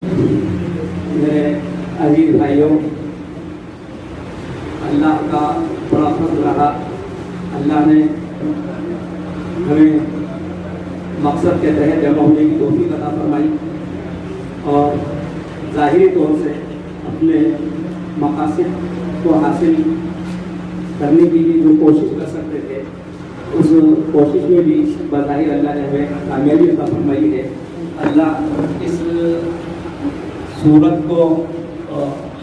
میرے عزیز بھائیوں، اللہ کا بڑا فضل رہا، اللہ نے ہمیں مقصد کے تحت جمع ہونے کی توفیق عطا فرمائی اور ظاہری طور سے اپنے مقاصد کو حاصل کرنے کی بھی جو کوشش کر سکتے تھے، اس کوشش میں بھی بظاہر اللہ نے ہمیں کامیابی عطا فرمائی ہے۔ اللہ اس صورت کو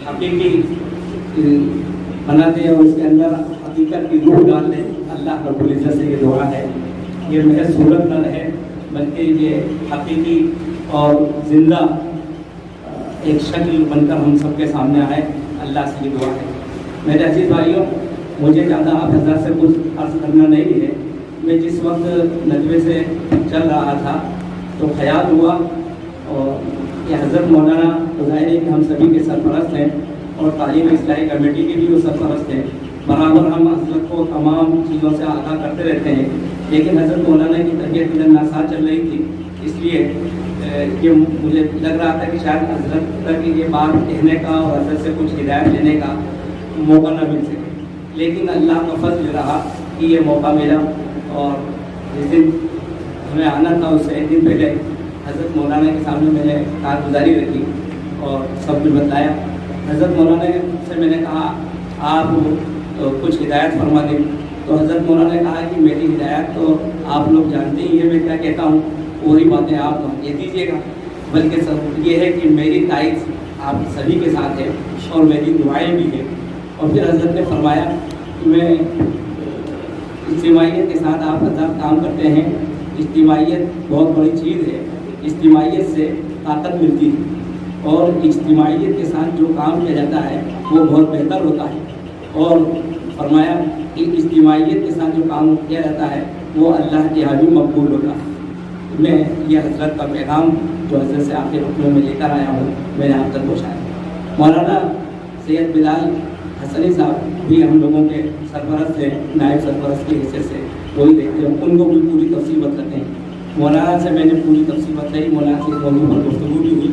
حقیقی بنا دے اور اس کے اندر حقیقت کی روح ڈال دے۔ اللہ رب العزت سے یہ دعا ہے، یہ محض صورت نہ رہے بلکہ یہ حقیقی اور زندہ ایک شکل بن کر ہم سب کے سامنے آئے۔ اللہ سے یہ دعا ہے۔ میرے عزیز بھائیوں، مجھے زیادہ آپ حضرات سے کچھ عرض کرنا نہیں ہے۔ میں جس وقت ندوے سے چل رہا تھا تو خیال ہوا، اور یہ حضرت مولانا ظاہر ہے کہ ہم سبھی کے سرپرست ہیں اور تعلیم اصلاحی کمیٹی کے بھی وہ سرپرست ہیں، برابر ہم حضرت کو تمام چیزوں سے آگاہ کرتے رہتے ہیں، لیکن حضرت مولانا کی طبیعت ادھر ناساز چل رہی تھی، اس لیے کہ مجھے لگ رہا تھا کہ شاید حضرت تک یہ بات کہنے کا اور حضرت سے کچھ ہدایت لینے کا موقع نہ مل سکے، لیکن اللہ کا فضل رہا کہ یہ موقع ملا۔ اور جس دن ہمیں آنا تھا اس سے ایک دن پہلے حضرت مولانا کے سامنے میں نے کارگزاری رکھی اور سب کچھ بتایا۔ حضرت مولانا سے میں نے کہا آپ کچھ ہدایت فرما دیں، تو حضرت مولانا نے کہا کہ میری ہدایت تو آپ لوگ جانتے ہی ہیں، میں کیا کہتا ہوں وہی باتیں آپ یہ دیجیے گا، بلکہ سب یہ ہے کہ میری تائید آپ سبھی کے ساتھ ہے اور میری دعائیں بھی ہیں۔ اور پھر حضرت نے فرمایا کہ میں اجتماعیت کے ساتھ آپ حضرات کام کرتے ہیں، اجتماعیت بہت بڑی چیز ہے، اجتماعیت سے طاقت ملتی ہے اور اجتماعیت کے ساتھ جو کام کیا جاتا ہے وہ بہت بہتر ہوتا ہے۔ اور فرمایا کہ اجتماعیت کے ساتھ جو کام کیا جاتا ہے وہ اللہ کے یہاں بھی مقبول ہوتا ہے۔ میں یہ حضرت کا پیغام جو حضرت سے آپ کے رکن میں لے کر آیا ہوں، میں نے آپ تک پہنچایا۔ مولانا سید بلال حسنی صاحب بھی ہم لوگوں کے سرپرست ہیں، نائب سرپرست کی حیثیت سے وہی دیکھتے ہیں، ان کو بھی پوری تفصیل بتاتے ہیں۔ مولانا سے میں نے پوری تفصیل بتائی، مولانا سے موضوع پر گفتگو بھی ہوئی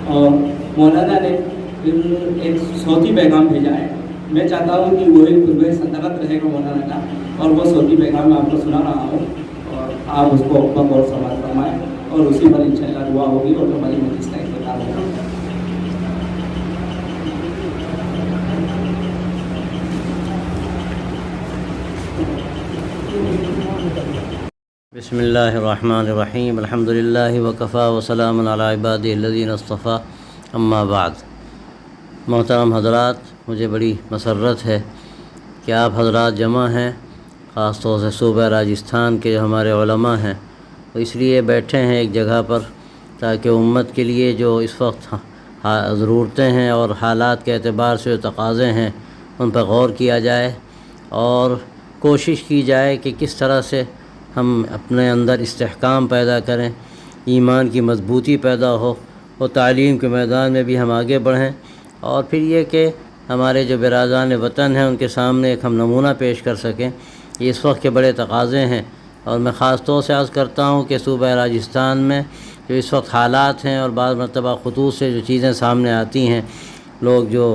اور مولانا نے پھر ایک صوتی پیغام بھیجا ہے۔ میں چاہتا ہوں کہ وہی صدارت رہے گا مولانا کا، اور وہ صوتی پیغام میں آپ کو سنا رہا ہوں اور آپ اس کو غور سماعت فرمائیں اور اسی پر انشاءاللہ دعا ہوگی اور ہماری مجلس کا اختتام ہوگا۔ بسم اللہ الرحمن الرحیم، الحمد للہ وکفیٰ وسلام علی عبادہ الذین اصطفیٰ، اما بعد۔ محترم حضرات، مجھے بڑی مسرت ہے کہ آپ حضرات جمع ہیں، خاص طور سے صوبہ راجستھان کے جو ہمارے علماء ہیں، وہ اس لیے بیٹھے ہیں ایک جگہ پر تاکہ امت کے لیے جو اس وقت ضرورتیں ہیں اور حالات کے اعتبار سے جو تقاضے ہیں ان پر غور کیا جائے اور کوشش کی جائے کہ کس طرح سے ہم اپنے اندر استحکام پیدا کریں، ایمان کی مضبوطی پیدا ہو اور تعلیم کے میدان میں بھی ہم آگے بڑھیں، اور پھر یہ کہ ہمارے جو برادران وطن ہیں ان کے سامنے ایک ہم نمونہ پیش کر سکیں۔ یہ اس وقت کے بڑے تقاضے ہیں، اور میں خاص طور سے عرض کرتا ہوں کہ صوبہ راجستھان میں جو اس وقت حالات ہیں اور بعض مرتبہ خطوط سے جو چیزیں سامنے آتی ہیں، لوگ جو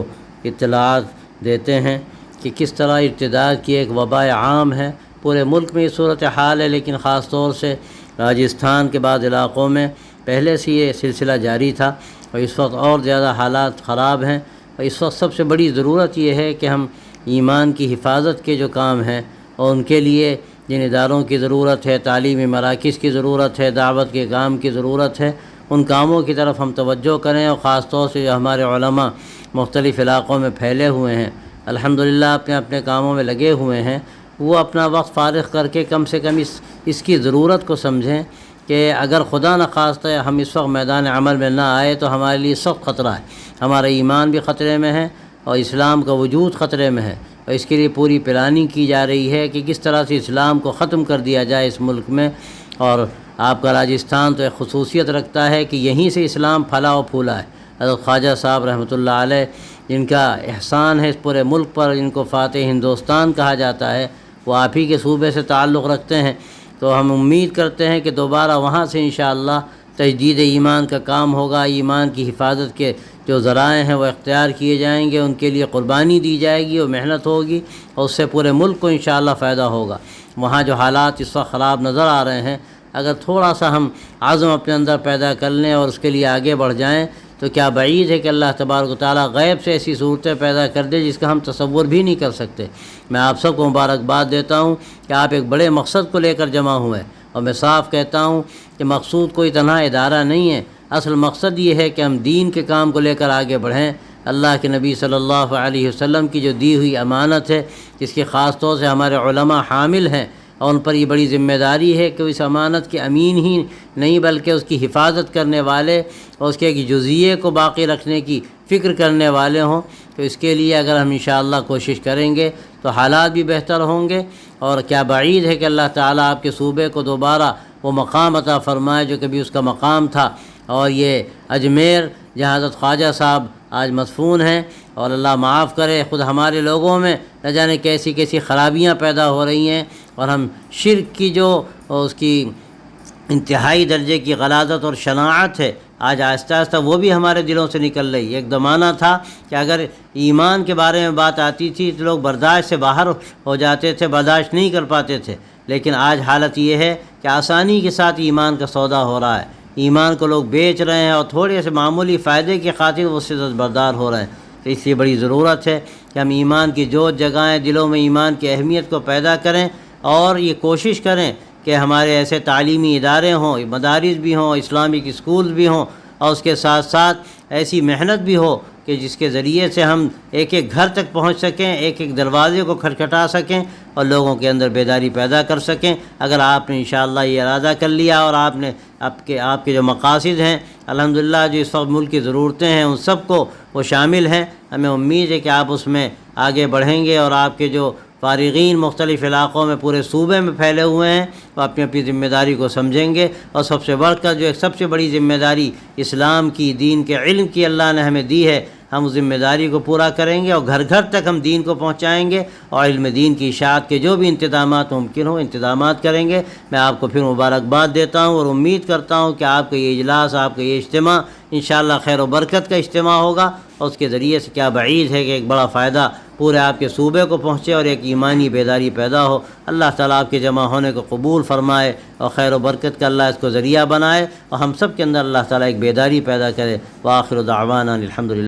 اطلاعات دیتے ہیں کہ کس طرح ارتداد کی ایک وبا عام ہے، پورے ملک میں یہ صورت حال ہے، لیکن خاص طور سے راجستھان کے بعض علاقوں میں پہلے سے یہ سلسلہ جاری تھا اور اس وقت اور زیادہ حالات خراب ہیں۔ اور اس وقت سب سے بڑی ضرورت یہ ہے کہ ہم ایمان کی حفاظت کے جو کام ہیں اور ان کے لیے جن اداروں کی ضرورت ہے، تعلیمی مراکز کی ضرورت ہے، دعوت کے کام کی ضرورت ہے، ان کاموں کی طرف ہم توجہ کریں، اور خاص طور سے جو ہمارے علماء مختلف علاقوں میں پھیلے ہوئے ہیں، الحمدللہ اپنے اپنے کاموں میں لگے ہوئے ہیں، وہ اپنا وقت فارغ کر کے کم سے کم اس کی ضرورت کو سمجھیں کہ اگر خدا نخواستہ ہم اس وقت میدان عمل میں نہ آئے تو ہمارے لیے سخت خطرہ ہے، ہمارا ایمان بھی خطرے میں ہے اور اسلام کا وجود خطرے میں ہے، اور اس کے لیے پوری پلاننگ کی جا رہی ہے کہ کس طرح سے اسلام کو ختم کر دیا جائے اس ملک میں۔ اور آپ کا راجستھان تو ایک خصوصیت رکھتا ہے کہ یہیں سے اسلام پھلا و پھولا ہے۔ حضرت خواجہ صاحب رحمۃ اللہ علیہ، جن کا احسان ہے اس پورے ملک پر، جن کو فاتح ہندوستان کہا جاتا ہے، وہ آپ ہی کے صوبے سے تعلق رکھتے ہیں، تو ہم امید کرتے ہیں کہ دوبارہ وہاں سے انشاءاللہ تجدید ایمان کا کام ہوگا، ایمان کی حفاظت کے جو ذرائع ہیں وہ اختیار کیے جائیں گے، ان کے لیے قربانی دی جائے گی اور محنت ہوگی، اور اس سے پورے ملک کو انشاءاللہ فائدہ ہوگا۔ وہاں جو حالات اس وقت خراب نظر آ رہے ہیں، اگر تھوڑا سا ہم عزم اپنے اندر پیدا کر لیں اور اس کے لیے آگے بڑھ جائیں تو کیا بعید ہے کہ اللہ تبارک و تعالیٰ غیب سے ایسی صورتیں پیدا کر دے جس کا ہم تصور بھی نہیں کر سکتے۔ میں آپ سب کو مبارکباد دیتا ہوں کہ آپ ایک بڑے مقصد کو لے کر جمع ہوئے، اور میں صاف کہتا ہوں کہ مقصود کوئی تنہا ادارہ نہیں ہے، اصل مقصد یہ ہے کہ ہم دین کے کام کو لے کر آگے بڑھیں۔ اللہ کے نبی صلی اللہ علیہ وسلم کی جو دی ہوئی امانت ہے، جس کی خاص طور سے ہمارے علماء حامل ہیں، اور ان پر یہ بڑی ذمہ داری ہے کہ وہ اس امانت کے امین ہی نہیں بلکہ اس کی حفاظت کرنے والے اور اس کے ایک جزیے کو باقی رکھنے کی فکر کرنے والے ہوں۔ تو اس کے لیے اگر ہم انشاءاللہ کوشش کریں گے تو حالات بھی بہتر ہوں گے، اور کیا بعید ہے کہ اللہ تعالیٰ آپ کے صوبے کو دوبارہ وہ مقام عطا فرمائے جو کبھی اس کا مقام تھا۔ اور یہ اجمیر جہاں حضرت خواجہ صاحب آج مدفون ہیں، اور اللہ معاف کرے خود ہمارے لوگوں میں نہ جانے کیسی کیسی خرابیاں پیدا ہو رہی ہیں، اور ہم شرک کی جو اس کی انتہائی درجے کی غلاظت اور شناعت ہے، آج آہستہ آہستہ وہ بھی ہمارے دلوں سے نکل رہی ہے۔ ایک زمانہ تھا کہ اگر ایمان کے بارے میں بات آتی تھی تو لوگ برداشت سے باہر ہو جاتے تھے، برداشت نہیں کر پاتے تھے، لیکن آج حالت یہ ہے کہ آسانی کے ساتھ ایمان کا سودا ہو رہا ہے، ایمان کو لوگ بیچ رہے ہیں، اور تھوڑے سے معمولی فائدے کی خاطر وہ شدت بردار ہو رہے ہیں۔ تو اس لیے بڑی ضرورت ہے کہ ہم ایمان کی جوت جگائیں، دلوں میں ایمان کی اہمیت کو پیدا کریں، اور یہ کوشش کریں کہ ہمارے ایسے تعلیمی ادارے ہوں، مدارس بھی ہوں، اسلامک اسکول بھی ہوں، اور اس کے ساتھ ساتھ ایسی محنت بھی ہو کہ جس کے ذریعے سے ہم ایک ایک گھر تک پہنچ سکیں، ایک ایک دروازے کو کھٹکھٹا سکیں اور لوگوں کے اندر بیداری پیدا کر سکیں۔ اگر آپ نے انشاءاللہ یہ ارادہ کر لیا اور آپ نے آپ کے جو مقاصد ہیں الحمدللہ جو اس وقت ملک کی ضرورتیں ہیں ان سب کو وہ شامل ہیں، ہمیں امید ہے کہ آپ اس میں آگے بڑھیں گے، اور آپ کے جو فارغین مختلف علاقوں میں پورے صوبے میں پھیلے ہوئے ہیں وہ اپنی اپنی ذمہ داری کو سمجھیں گے، اور سب سے بڑھ کر جو ایک سب سے بڑی ذمہ داری اسلام کی، دین کے علم کی اللہ نے ہمیں دی ہے، ہم اس ذمہ داری کو پورا کریں گے، اور گھر گھر تک ہم دین کو پہنچائیں گے، اور علم دین کی اشاعت کے جو بھی انتظامات ممکن ہوں انتظامات کریں گے۔ میں آپ کو پھر مبارکباد دیتا ہوں، اور امید کرتا ہوں کہ آپ کا یہ اجلاس، آپ کا یہ اجتماع انشاءاللہ خیر و برکت کا اجتماع ہوگا، اور اس کے ذریعے سے کیا بعید ہے کہ ایک بڑا فائدہ پورے آپ کے صوبے کو پہنچے اور ایک ایمانی بیداری پیدا ہو۔ اللہ تعالیٰ آپ کے جمع ہونے کو قبول فرمائے، اور خیر و برکت کا اللہ اس کو ذریعہ بنائے، اور ہم سب کے اندر اللہ تعالیٰ ایک بیداری پیدا کرے۔ وآخر دعوانا الحمدللہ۔